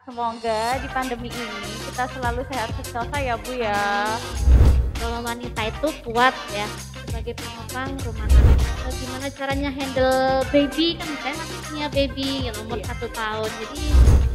Semoga di pandemi ini kita selalu sehat sentosa ya Bu ya. Amin. Kalau wanita itu kuat ya, sebagai penopang rumah tangga. Gimana caranya handle baby, kan saya masih punya baby yang umur Iya. 1 tahun. Jadi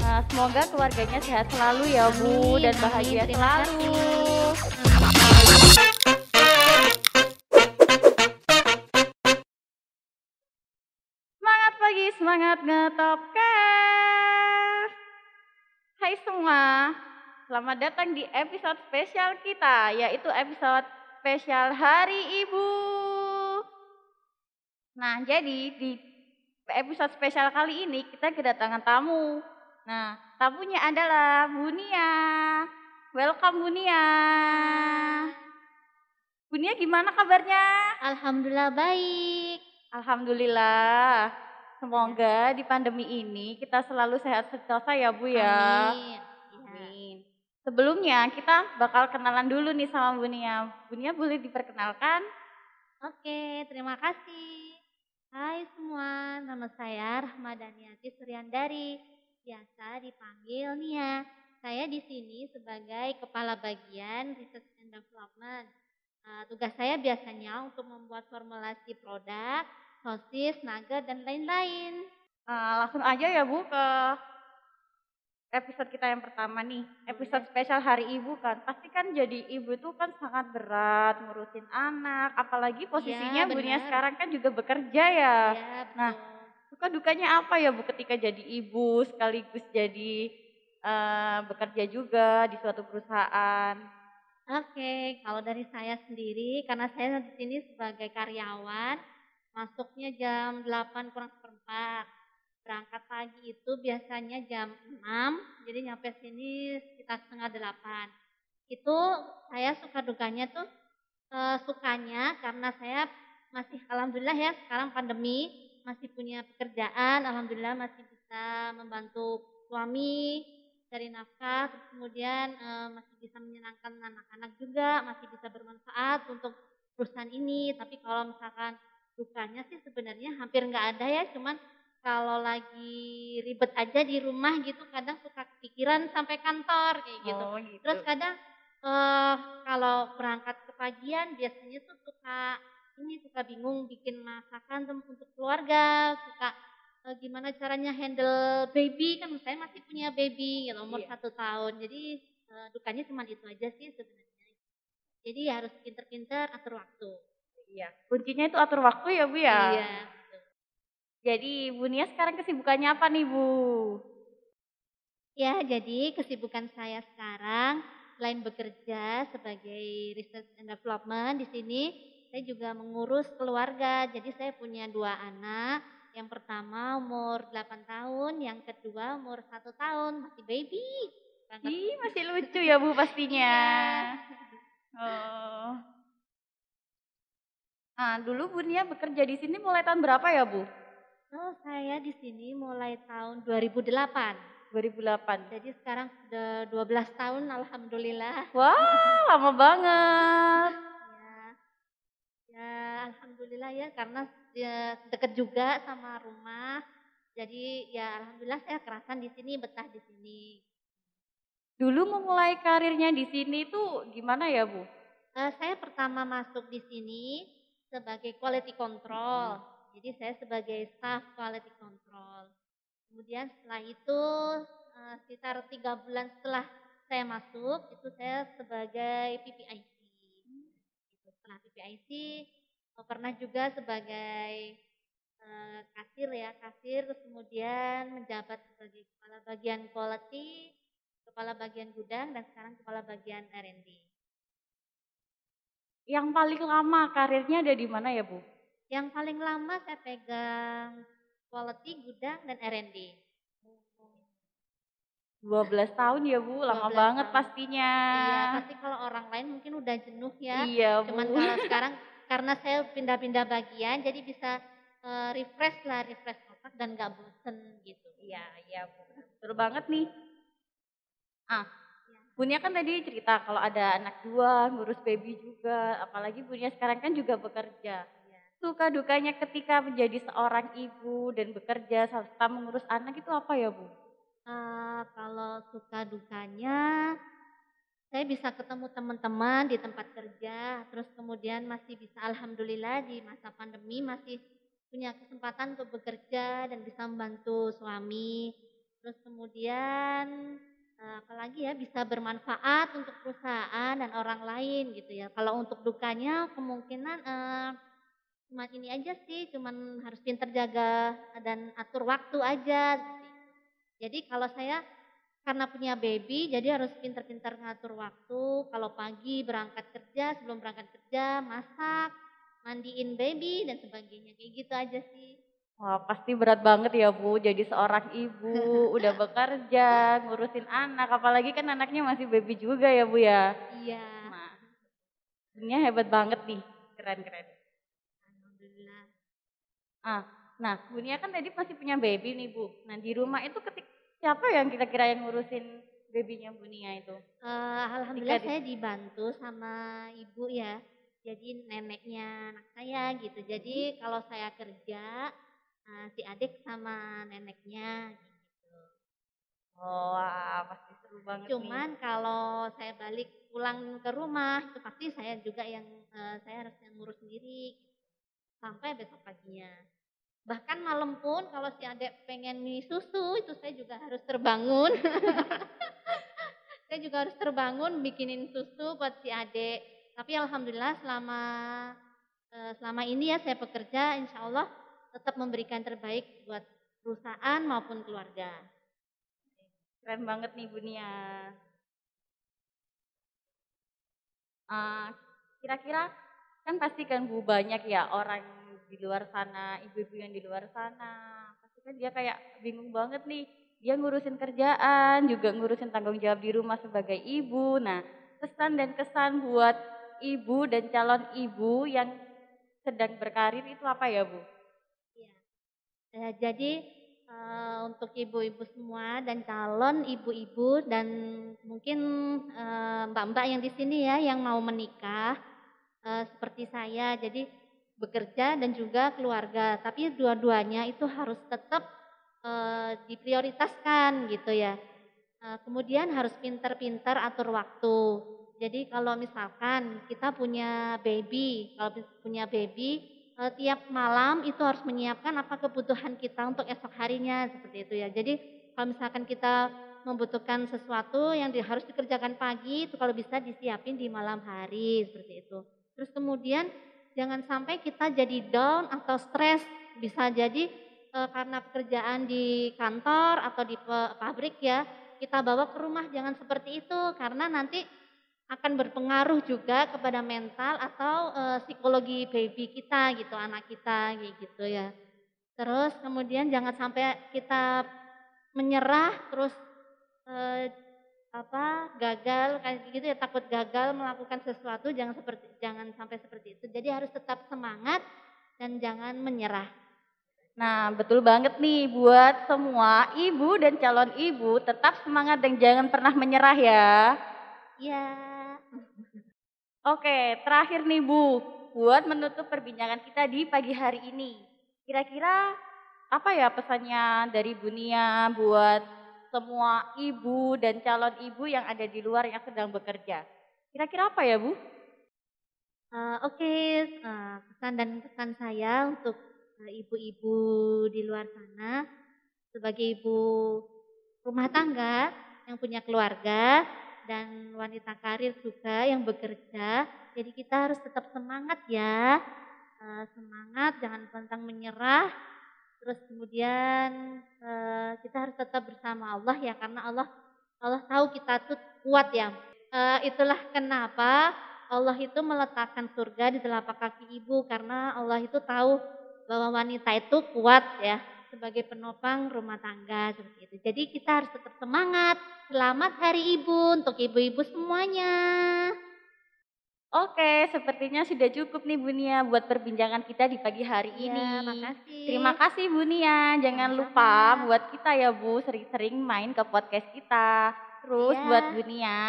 Nah, semoga keluarganya sehat selalu ya Bu amin dan amin, bahagia terima selalu. kasih. Amin. Semangat pagi, semangat ngetopcast. Hai semua, selamat datang di episode spesial kita, yaitu episode spesial Hari Ibu. Nah, jadi di episode spesial kali ini kita kedatangan tamu. Nah, tamunya adalah Bu Nia. Welcome Bu Nia. Bu Nia gimana kabarnya? Alhamdulillah baik. Alhamdulillah. Semoga di pandemi ini kita selalu sehat sentosa ya Bu ya. Amin. Iya. Amin. Sebelumnya kita bakal kenalan dulu nih sama Bu Nia. Bu Nia boleh diperkenalkan? Oke, terima kasih. Hai semua, nama saya Rahmadaniati Suryandari. Biasa dipanggil Nia. Saya di sini sebagai Kepala Bagian Research and Development. Tugas saya biasanya untuk membuat formulasi produk, sosis, nugget, dan lain-lain. Langsung aja ya Bu ke episode kita yang pertama nih. Episode Boleh. spesial Hari Ibu kan. Pasti kan jadi ibu itu kan sangat berat ngurusin anak. Apalagi Iya, posisinya Bu Nia benar. sekarang kan juga bekerja ya. Iya, Nah, betul. suka dukanya apa ya Bu ketika jadi ibu sekaligus jadi bekerja juga di suatu perusahaan? Oke, kalau dari saya sendiri, karena saya di sini sebagai karyawan, masuknya jam 8 kurang seperempat. Berangkat pagi itu biasanya jam 6, jadi nyampe sini sekitar setengah 8. Itu saya suka dukanya tuh, sukanya karena saya masih alhamdulillah ya sekarang pandemi, masih punya pekerjaan, alhamdulillah masih bisa membantu suami cari nafkah, terus kemudian, masih bisa menyenangkan anak-anak juga, masih bisa bermanfaat untuk perusahaan ini. Tapi kalau misalkan dukanya sih sebenarnya hampir nggak ada ya, cuman kalau lagi ribet aja di rumah gitu kadang suka kepikiran sampai kantor kayak gitu. Oh gitu. Terus kadang, eee, kalau berangkat ke pagian biasanya tuh suka bingung bikin masakan tuh untuk keluarga, suka, gimana caranya handle baby, kan saya masih punya baby yang umur Iya. 1 tahun. Jadi, dukanya cuma itu aja sih sebenarnya. Jadi harus pinter-pinter atur waktu. Iya. Kuncinya itu atur waktu ya Bu ya. Iya, betul. Jadi Bu Nia sekarang kesibukannya apa nih Bu? Ya, jadi kesibukan saya sekarang selain bekerja sebagai research and development di sini, saya juga mengurus keluarga. Jadi saya punya 2 anak. Yang pertama umur 8 tahun, yang kedua umur 1 tahun, masih baby banget. Ih, masih lucu ya Bu pastinya. Iya. Oh. Nah, dulu Bu Nia bekerja di sini mulai tahun berapa ya Bu? Oh, saya di sini mulai tahun 2008. 2008. Jadi sekarang sudah 12 tahun alhamdulillah. Wah, lama banget. Ya. Ya, alhamdulillah ya karena ya deket juga sama rumah. Jadi ya alhamdulillah saya kerasan di sini, betah di sini. Dulu memulai karirnya di sini tuh gimana ya Bu? Saya pertama masuk di sini sebagai quality control. Mhm. Jadi saya sebagai staff quality control. Kemudian setelah itu sekitar 3 bulan setelah saya masuk itu saya sebagai PPIC. Gitu. Setelah PPIC pernah juga sebagai kasir ya, kasir, terus kemudian menjabat sebagai kepala bagian quality, kepala bagian gudang, dan sekarang kepala bagian R&D. Yang paling lama karirnya ada di mana ya Bu? Yang paling lama saya pegang quality, gudang, dan R&D. 12 tahun ya Bu, lama 12 banget tahun. pastinya. Iya, pasti kalau orang lain mungkin udah jenuh ya. Iya Bu. Cuman kalau sekarang karena saya pindah-pindah bagian, jadi bisa refresh otak dan nggak bosen gitu. Iya, iya Bu. Betul banget nih. Ah, Ya. Bunya kan tadi cerita kalau ada anak dua, ngurus baby juga, apalagi Bunya sekarang kan juga bekerja. Ya. Suka dukanya ketika menjadi seorang ibu dan bekerja serta mengurus anak itu apa ya Bu? Kalau suka dukanya, saya bisa ketemu teman-teman di tempat kerja, terus kemudian masih bisa alhamdulillah di masa pandemi masih punya kesempatan untuk bekerja dan bisa membantu suami. Terus kemudian apalagi ya bisa bermanfaat untuk perusahaan dan orang lain gitu ya. Kalau untuk dukanya kemungkinan cuman ini aja sih, cuman harus pintar jaga dan atur waktu aja seperti itu. Jadi kalau saya karena punya baby, jadi harus pintar-pintar ngatur waktu. Kalau pagi berangkat kerja, sebelum berangkat kerja, masak, mandiin baby, dan sebagainya. Kayak gitu aja sih. Wah, pasti berat banget ya Bu, jadi seorang ibu, udah bekerja, ngurusin anak, apalagi kan anaknya masih baby juga ya Bu ya. Iya, Nah, Bunia hebat banget nih, keren-keren. alhamdulillah. Ah, nah Bunia kan tadi masih punya baby nih Bu. Nah di rumah itu siapa yang kira-kira yang ngurusin babynya Bunia itu? Alhamdulillah saya dibantu sama ibu ya. Jadi neneknya anak saya gitu. Jadi kalau saya kerja, si adik sama neneknya gitu. Oh, wah, pasti seru banget nih. Cuman kalau saya balik pulang ke rumah itu pasti saya juga yang saya harus yang ngurus sendiri sampai besok paginya. Bahkan malam pun kalau si adek pengen minum susu itu saya juga harus terbangun. Saya juga harus terbangun bikinin susu buat si adek. Tapi alhamdulillah selama ini ya saya bekerja insya Allah tetap memberikan terbaik buat perusahaan maupun keluarga. Keren banget nih Bunia. Ah, kira-kira kan pasti kan Bu banyak ya orang di luar sana, ibu-ibu yang di luar sana. Pasti kan dia kayak bingung banget nih. Dia ngurusin kerjaan, juga ngurusin tanggung jawab di rumah sebagai ibu. Nah, pesan dan kesan buat ibu dan calon ibu yang sedang berkarir itu apa ya Bu? Iya. Jadi untuk ibu-ibu semua dan calon ibu-ibu dan mungkin mbak-mbak yang di sini ya yang mau menikah seperti saya, jadi bekerja dan juga keluarga. Tapi dua-duanya itu harus tetap diprioritaskan gitu ya. Kemudian harus pintar-pintar atur waktu. Jadi kalau misalkan kita punya baby, kalau punya baby tiap malam itu harus menyiapkan apa kebutuhan kita untuk esok harinya seperti itu ya. Jadi kalau misalkan kita membutuhkan sesuatu yang harus dikerjakan pagi itu kalau bisa disiapin di malam hari seperti itu. Terus kemudian jangan sampai kita jadi down atau stres. Bisa jadi karena pekerjaan di kantor atau di pabrik ya kita bawa ke rumah, jangan seperti itu karena nanti akan berpengaruh juga kepada mental atau psikologi baby kita gitu, anak kita gitu ya. Terus kemudian jangan sampai kita menyerah terus gagal kayak gitu ya, takut gagal melakukan sesuatu, jangan sampai seperti itu. Jadi harus tetap semangat dan jangan menyerah. Nah, betul banget nih buat semua ibu dan calon ibu tetap semangat dan jangan pernah menyerah ya. Iya. Oke, terakhir nih Bu, buat menutup perbincangan kita di pagi hari ini. Kira-kira apa ya pesannya dari Bunia buat semua ibu dan calon ibu yang ada di luar yang sedang bekerja? Kira-kira apa ya Bu? Oke, pesan dan pesan saya untuk ibu-ibu di luar sana sebagai ibu rumah tangga yang punya keluarga dan wanita karir juga yang bekerja. Jadi kita harus tetap semangat ya, semangat jangan pantang menyerah. Terus kemudian kita harus tetap bersama Allah ya karena Allah tahu kita tuh kuat ya. Itulah kenapa Allah itu meletakkan surga di telapak kaki ibu karena Allah itu tahu bahwa wanita itu kuat ya sebagai penopang rumah tangga seperti itu. Jadi kita harus tetap semangat. Selamat Hari Ibu untuk ibu-ibu semuanya. Oke, sepertinya sudah cukup nih Bunia buat perbincangan kita di pagi hari Iya, ini. makasih. Terima kasih Bunia. Jangan Sama-sama. lupa buat kita ya Bu, sering-sering main ke podcast kita. Terus Iya. buat Bunia,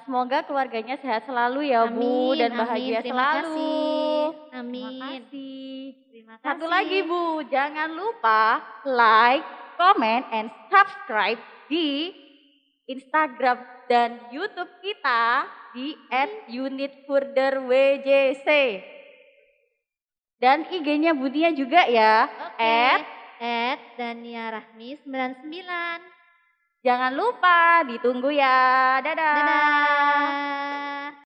semoga keluarganya sehat selalu ya Bu dan bahagia Terima selalu. kasih. Terima Amin. kasih. Terima kasih. Satu lagi Bu, jangan lupa like, comment, and subscribe di Instagram dan YouTube kita di @unitfurtherwjc. Dan IG-nya Budia juga ya, Oke. @daniarahmi99. Jangan lupa ditunggu ya. Dadah. Dadah.